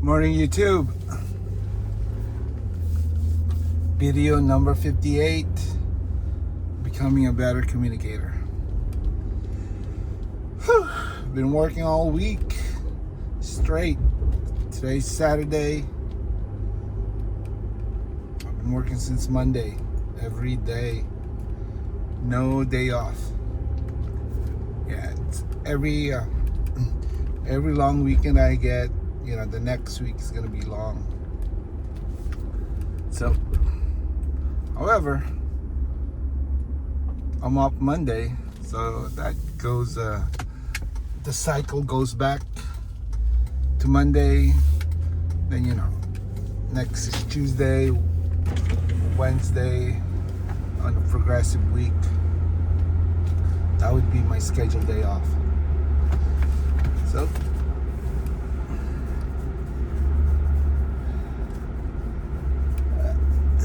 Morning, YouTube. Video number 58, becoming a better communicator. Whew. Been working all week straight. Today's Saturday. I've been working since Monday, every day. No day off. Yeah, it's every long weekend I get, the next week is gonna be long. So, however, I'm off Monday, so that goes, the cycle goes back to Monday, then next is Tuesday, Wednesday, on a progressive week. That would be my scheduled day off. So,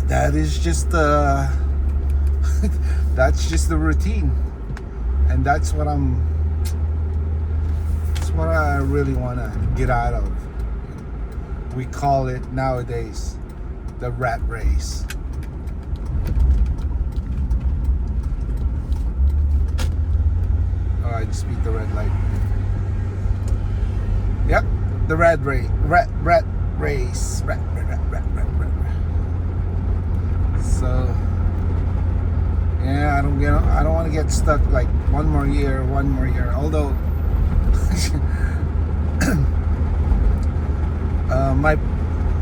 that is just that's just the routine, and that's what I really want to get out of. We call it nowadays the rat race. Oh, I just beat the red light. Yep, the rat race. Rat race. Rat. So, yeah, I don't want to get stuck like one more year. Although,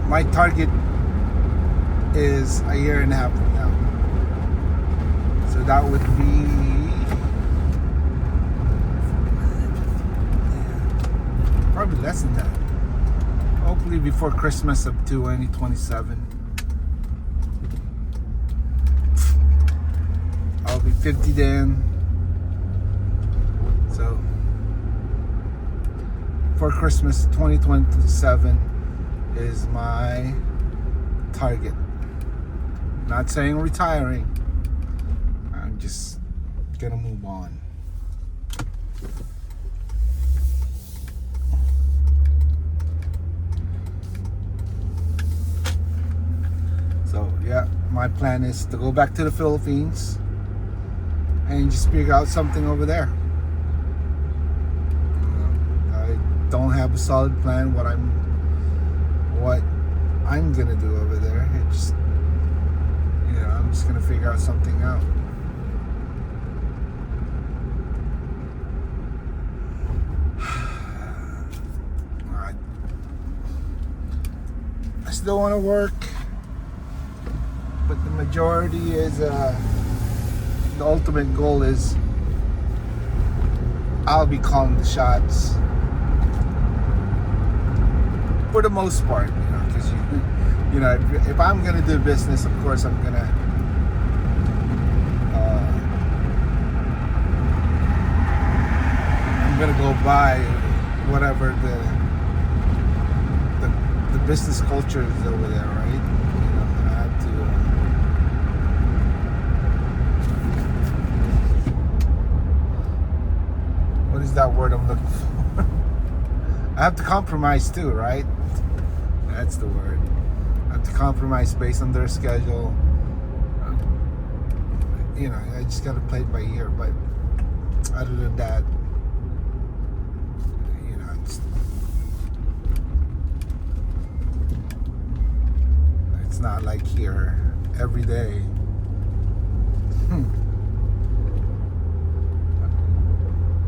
my target is a year and a half from now. So that would be probably less than that. Hopefully before Christmas of 2027. I'll be 50 then. So for Christmas 2027 is my target. Not saying retiring. I'm just gonna move on. So yeah, my plan is to go back to the Philippines and just figure out something over there. I don't have a solid plan what I'm gonna do over there. It just, I'm just gonna figure out something out. I still want to work, but the majority is the ultimate goal is I'll be calling the shots for the most part, because if I'm gonna do business, of course I'm gonna go by whatever the business culture is over there, right? I have to. What is that word I'm looking for? I have to compromise too, right? That's the word. I have to compromise based on their schedule. I just gotta play it by ear. But other than that, it's not like here every day.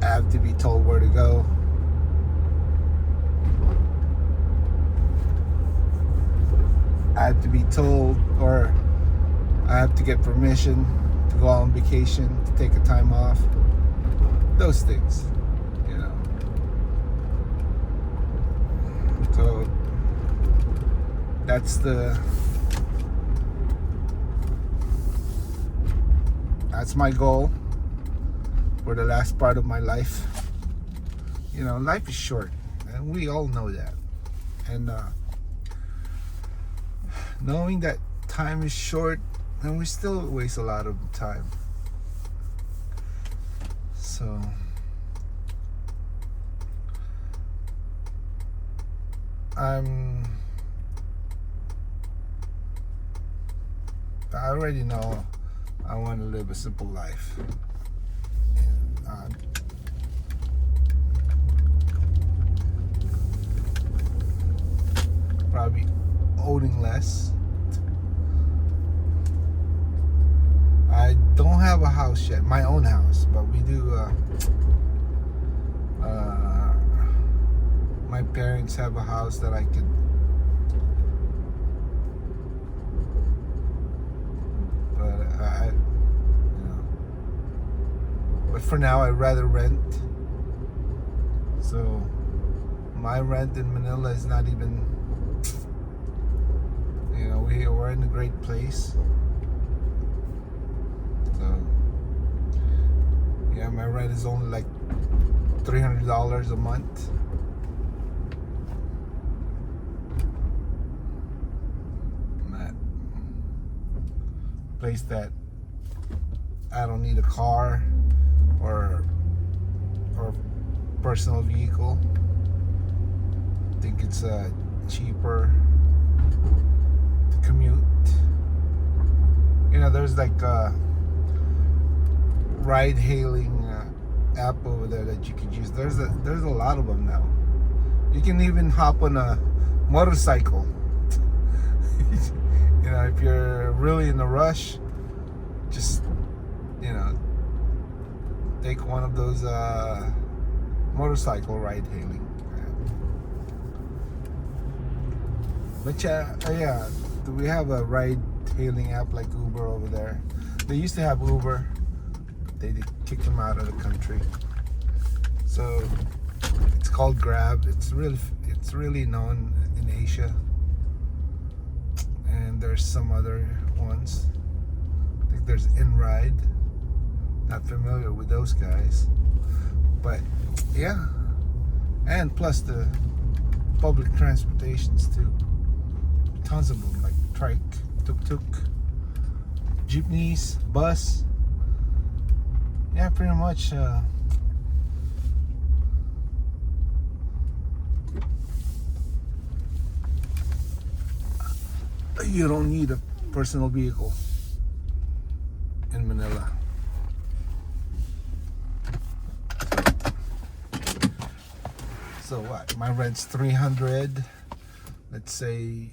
I have to be told where to go. I have to be told, or I have to get permission to go on vacation, to take a time off. Those things, So that's my goal for the last part of my life. Life is short, and we all know that. And knowing that time is short, and we still waste a lot of time. So I already know I want to live a simple life. Uh, Probably owning less. I don't have a house yet, my own house, but we do. My parents have a house that I could. But for now, I'd rather rent. So my rent in Manila is not even. We're in a great place. So yeah, my rent is only like $300 a month. That place that I don't need a car or personal vehicle. I think it's cheaper to commute. There's like a ride-hailing app over there that you could use. There's a lot of them now. You can even hop on a motorcycle. If you're really in a rush, just take one of those motorcycle ride-hailing. But yeah, we have a ride-hailing app like Uber over there. They used to have Uber. They kicked them out of the country. So it's called Grab. It's really known in Asia. And there's some other ones. I think there's InRide. Not familiar with those guys. But yeah. And plus the public transportations too. Tons of them, like trike, tuk-tuk, jeepneys, bus. Yeah, pretty much. You don't need a personal vehicle in Manila. So what? My rent's $300. Let's say,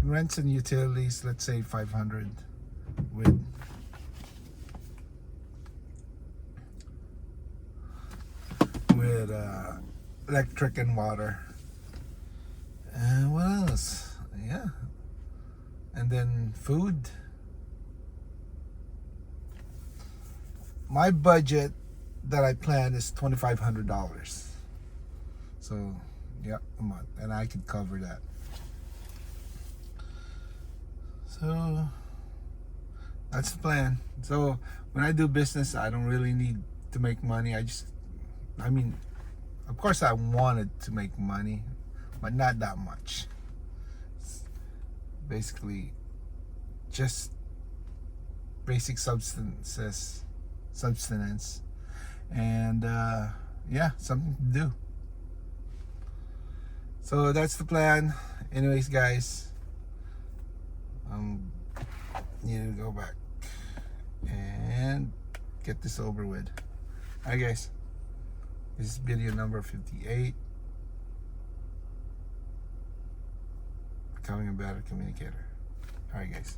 rents and utilities. Let's say $500 with electric and water. And what else? Yeah. And then food. My budget that I plan is $2,500. So, yeah, a month. And I could cover that. So, that's the plan. So, when I do business, I don't really need to make money. Of course I wanted to make money, but not that much. It's basically just basic sustenance, and yeah, something to do. So that's the plan. Anyways, guys, need to go back and get this over with. Alright, guys, this is video number 58. Becoming a better communicator. Alright, guys.